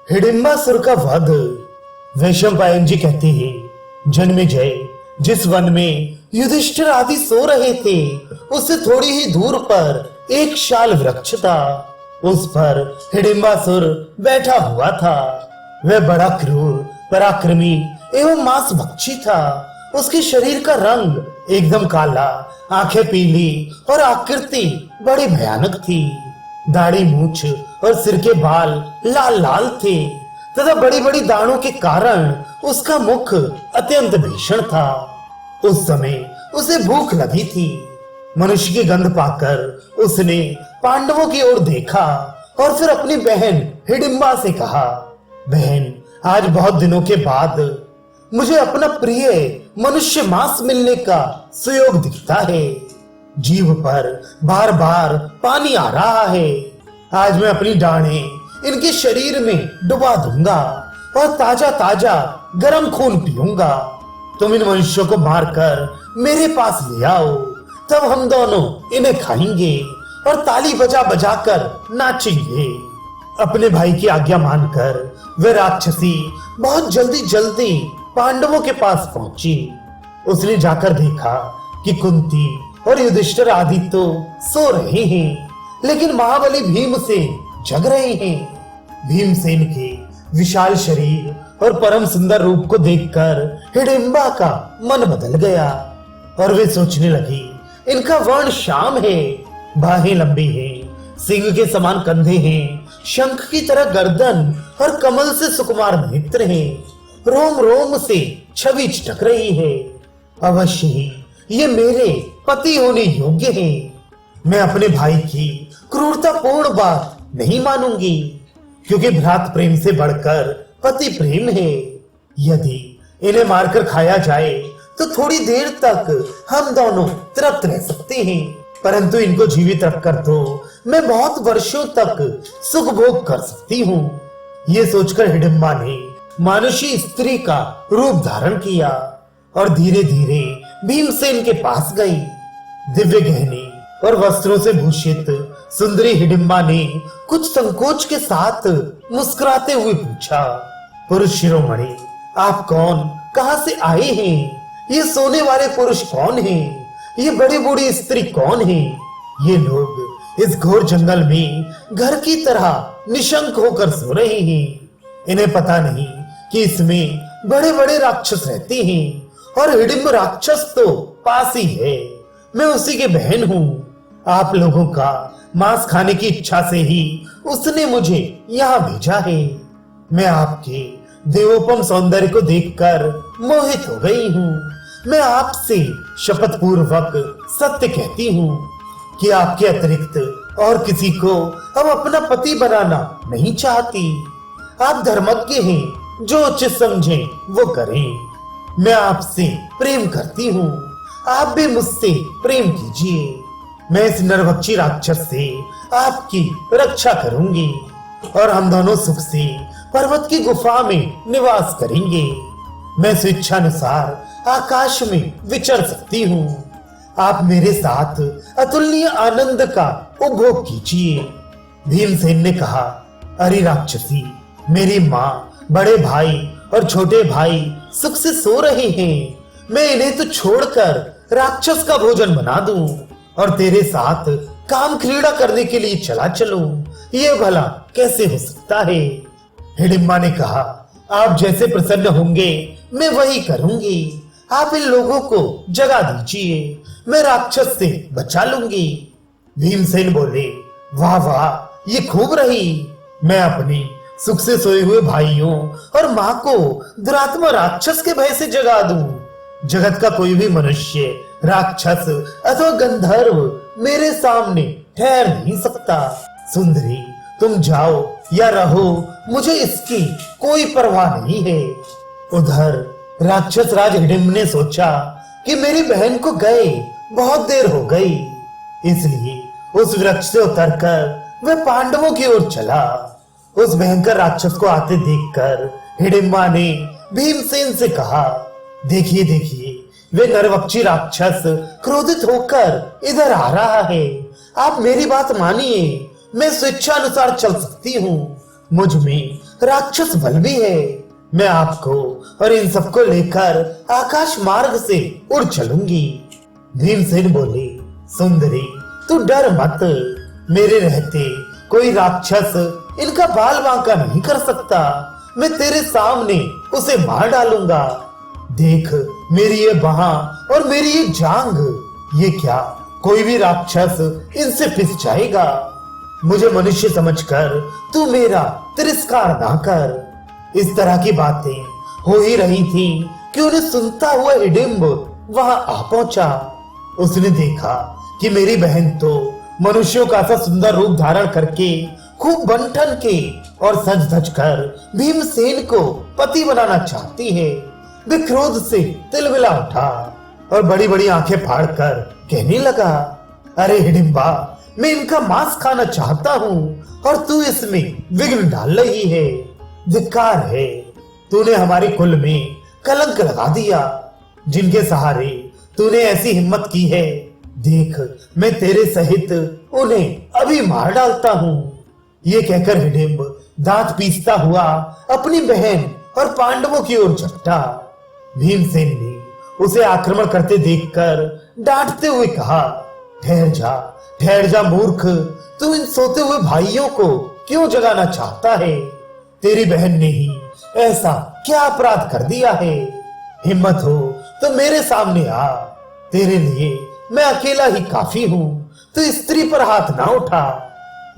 हिडिंबासुर का वध। वैशंपायन जी कहते हैं, जन्मेजय जिस वन में युधिष्ठिर आदि सो रहे थे उससे थोड़ी ही दूर पर एक शाल वृक्ष था। उस पर हिडिंबासुर बैठा हुआ था। वह बड़ा क्रूर, पराक्रमी एवं मांस भक्षी था। उसके शरीर का रंग एकदम काला, आंखें पीली और आकृति बड़ी भयानक थी। दाढ़ी, मूछ और सिर के बाल लाल लाल थे तथा बड़ी बड़ी दाढ़ों के कारण उसका मुख अत्यंत भीषण था। उस समय उसे भूख लगी थी। मनुष्य की गंध पाकर उसने पांडवों की ओर देखा और फिर अपनी बहन हिडिंबा से कहा, बहन, आज बहुत दिनों के बाद मुझे अपना प्रिय मनुष्य मांस मिलने का सुयोग दिखता है। जीभ पर बार बार पानी आ रहा है। आज मैं अपनी डाढ़ें इनके शरीर में डुबा दूंगा और ताजा ताजा गर्म खून पीऊंगा। तुम इन मनुष्यों को मारकर मेरे पास ले आओ, तब हम दोनों इन्हें खाएंगे और ताली बजा बजा कर नाचेंगे। अपने भाई की आज्ञा मानकर वह राक्षसी बहुत जल्दी पांडवों के पास पहुंची। उसने जाकर देखा कि कुंती और युधिष्ठिर आदि तो सो रहे हैं, लेकिन महाबली भीमसेन जग रहे हैं। भीमसेन के विशाल शरीर और परम सुंदर रूप को देखकर हिडिंबा का मन बदल गया और वे सोचने लगी, इनका वर्ण श्याम है, बाहें लंबी हैं, सिंह के समान कंधे हैं, शंख की तरह गर्दन और कमल से सुकुमार नेत्र हैं, रोम रोम से छवि चटक रही है। अवश्य ही ये मेरे पति होने योग्य हैं। मैं अपने भाई की क्रूरतापूर्ण बात नहीं मानूंगी, क्योंकि भ्रात प्रेम से बढ़कर पति प्रेम है। यदि इन्हें मारकर खाया जाए तो थोड़ी देर तक हम दोनों तृप्त रह सकते हैं, परंतु इनको जीवित रखकर तो मैं बहुत वर्षों तक सुख भोग कर सकती हूँ। ये सोचकर हिडिंबा ने मानुषी स्त्री का रूप धारण किया और धीरे धीरे भीमसेन के पास गई। दिव्य गहने और वस्त्रों से भूषित सुंदरी हिडिंबा ने कुछ संकोच के साथ मुस्कुराते हुए पूछा, पुरुष शिरोमणि, आप कौन, कहां से आए हैं? ये सोने वाले पुरुष कौन हैं? ये बड़ी बूढ़ी स्त्री कौन है? ये लोग इस घोर जंगल में घर की तरह निशंक होकर सो रहे हैं। इन्हें पता नहीं कि इसमें बड़े बड़े राक्षस रहते हैं और हिडिंब राक्षस तो पास ही है। मैं उसी की बहन हूँ। आप लोगों का मांस खाने की इच्छा से ही उसने मुझे यहाँ भेजा है। मैं आपके देवोपम सौंदर्य को देखकर मोहित हो गई हूँ। मैं आपसे शपथ पूर्वक सत्य कहती हूँ कि आपके अतिरिक्त और किसी को हम अपना पति बनाना नहीं चाहती। आप धर्मज्ञ हैं, जो उचित समझे वो करें। मैं आपसे प्रेम करती हूँ, आप भी मुझसे प्रेम कीजिए। मैं इस नरभक्षी राक्षस से आपकी रक्षा करूंगी और हम दोनों सुख से पर्वत की गुफा में निवास करेंगे। मैं स्वेच्छानुसार आकाश में विचर सकती हूँ। आप मेरे साथ अतुलनीय आनंद का उपभोग कीजिए। भीमसेन ने कहा, अरे राक्षसी, मेरी माँ, बड़े भाई और छोटे भाई सुख से सो रहे हैं। मैं इन्हें तो छोड़कर राक्षस का भोजन बना दूं और तेरे साथ काम क्रीड़ा करने के लिए चला चलूं। ये भला कैसे हो सकता है? हिडिंबा ने कहा, आप जैसे प्रसन्न होंगे मैं वही करूंगी। आप इन लोगों को जगा दीजिए, मैं राक्षस से बचा लूंगी। भीमसेन बोले, वाह वाह, ये खूब रही। मैं अपनी सुख से सोए हुए भाइयों और माँ को दुरात्मा राक्षस के भय से जगा दूं। जगत का कोई भी मनुष्य, राक्षस अथवा गंधर्व मेरे सामने ठहर नहीं सकता। सुंदरी, तुम जाओ या रहो, मुझे इसकी कोई परवाह नहीं है। उधर राक्षस राज हिडिंब ने सोचा कि मेरी बहन को गए बहुत देर हो गई, इसलिए उस वृक्ष से उतरकर वह पांडवों की ओर चला। उस भयंकर राक्षस को आते देखकर हिडिंबा ने भीमसेन से कहा, देखिए देखिए, वे नरभक्षी राक्षस क्रोधित होकर इधर आ रहा है। आप मेरी बात मानिए, मैं स्वेच्छानुसार चल सकती हूँ। मुझ में राक्षस बल भी है। मैं आपको और इन सबको लेकर आकाश मार्ग से उड़ चलूंगी। भीमसेन बोले, सुंदरी तू डर मत, मेरे रहते कोई राक्षस इनका बाल बांका नहीं कर सकता। मैं तेरे सामने उसे मार डालूंगा। देख मेरी ये बाह और मेरी ये जांग, ये क्या कोई भी राक्षस इनसे पिस जाएगा। मुझे मनुष्य समझकर तू मेरा तिरस्कार ना कर। इस तरह की बातें हो ही रही थी कि उन्हें सुनता हुआ हिडिंब वहां आ पहुंचा। उसने देखा कि मेरी बहन तो मनुष्यों का सा सुंदर रूप धारण करके खूब बन-ठन के और सज धज कर भीमसेन को पति बनाना चाहती है। वे क्रोध से तिलमिला उठा और बड़ी बड़ी आंखें फाड़कर कहने लगा, अरे हिडिंबा, मैं इनका मांस खाना चाहता हूँ और तू इसमें विघ्न डाल रही है। धिक्कार है, तूने हमारे कुल में कलंक लगा दिया। जिनके सहारे तूने ऐसी हिम्मत की है, देख मैं तेरे सहित उन्हें अभी मार डालता हूँ। ये कहकर हिडिंब दांत पीसता हुआ अपनी बहन और पांडवों की ओर झपटा। भीमसेन ने उसे आक्रमण करते देखकर डांटते हुए कहा, ठहर जा मूर्ख, तू इन सोते हुए भाइयों को क्यों जगाना चाहता है? तेरी बहन ने ही ऐसा क्या अपराध कर दिया है? हिम्मत हो तो मेरे सामने आ, तेरे लिए मैं अकेला ही काफी हूँ, तो स्त्री पर हाथ ना उठा।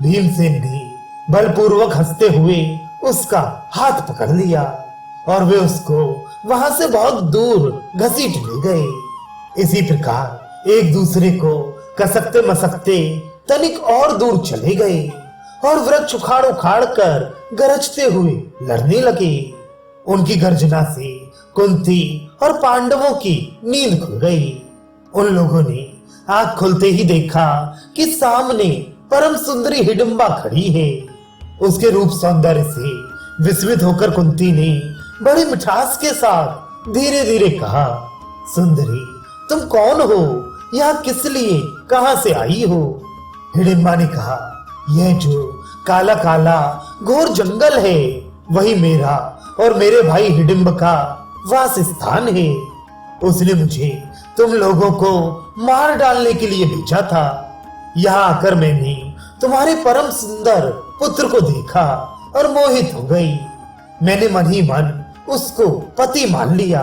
भीमसेन ने बलपूर्वक हंसते हुए उसका हाथ पकड़ लिया और वे उसको वहां से बहुत दूर घसीट ले गए। इसी प्रकार एक दूसरे को कसकते मसकते तनिक और दूर चले गए और वृक्ष उखाड़ उखाड़ कर गरजते हुए लड़ने लगे। उनकी गर्जना से कुंती और पांडवों की नींद खुल गई। उन लोगों ने आंख खुलते ही देखा कि सामने परम सुंदरी हिडिंबा खड़ी है। उसके रूप सौंदर्य से विस्मित होकर कुंती ने बड़ी मिठास के साथ धीरे धीरे कहा, सुंदरी तुम कौन हो? यहाँ किस लिए, कहां से आई हो? हिडिंबा ने कहा, यह जो काला काला घोर जंगल है वही मेरा और मेरे भाई हिडिंब का वास स्थान है। उसने मुझे तुम लोगों को मार डालने के लिए भेजा था। यहाँ आकर मैंने तुम्हारे परम सुंदर पुत्र को देखा और मोहित हो गई। मैंने मन ही मन उसको पति मान लिया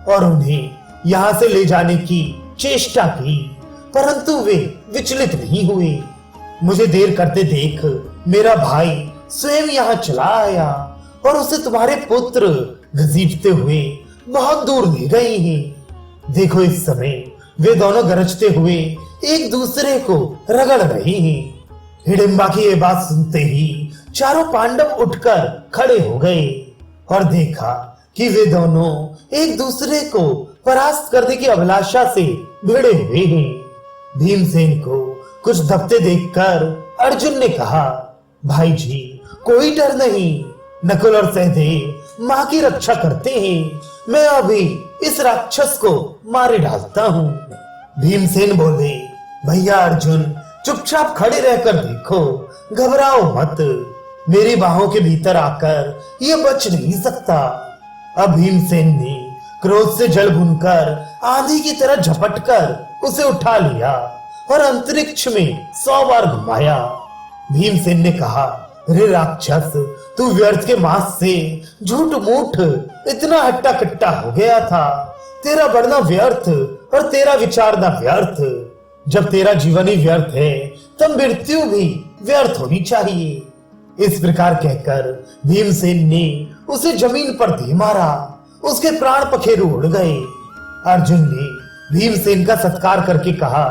और उन्हें यहाँ से ले जाने की चेष्टा की, परंतु वे विचलित नहीं हुए। मुझे देर करते देख मेरा भाई स्वयं यहाँ चला आया और उसे तुम्हारे पुत्र घसीटते हुए बहुत दूर ले गए हैं। देखो इस समय वे दोनों गरजते हुए एक दूसरे को रगड़ रहे हैं। हिडिंबा की ये बात सुनते ही चारों पांडव उठकर खड़े हो गए और देखा कि वे दोनों एक दूसरे को परास्त करने की अभिलाषा से भिड़े हुए हैं। भीमसेन को कुछ दबते देखकर अर्जुन ने कहा, भाई जी कोई डर नहीं, नकुल और सहदेव माँ की रक्षा करते हैं। मैं अभी इस राक्षस को मारे डालता हूँ। भीमसेन बोले, भैया अर्जुन चुपचाप खड़े रहकर देखो, घबराओ मत। मेरी बाहों के भीतर आकर ये बच नहीं सकता। अब भीमसेन ने क्रोध से जल भुनकर आंधी की तरह झपटकर उसे उठा लिया और अंतरिक्ष में 100 बार घुमाया। भीमसेन ने कहा, रे राक्षस, तू व्यर्थ के मांस से झूठ मूठ इतना हट्टा कट्टा हो गया था। तेरा बढ़ना व्यर्थ और तेरा विचारना व्यर्थ। जब तेरा जीवन ही व्यर्थ है तब मृत्यु भी व्यर्थ होनी चाहिए। इस प्रकार कहकर भीमसेन ने उसे जमीन पर दे मारा। उसके प्राण पखेरु उड़ गए। अर्जुन ने भीमसेन का सत्कार करके कहा,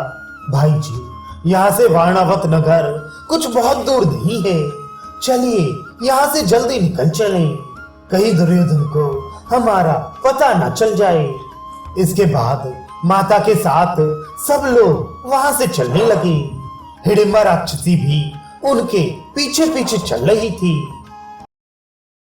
भाई जी यहाँ से वारणावत नगर कुछ बहुत दूर नहीं है, चलिए यहाँ से जल्दी निकल चलें, कहीं दुर्योधन को हमारा पता न चल जाए। इसके बाद माता के साथ सब लोग वहां से चलने लगे। हिडिंबा राक्षसी भी उनके पीछे पीछे चल रही थी।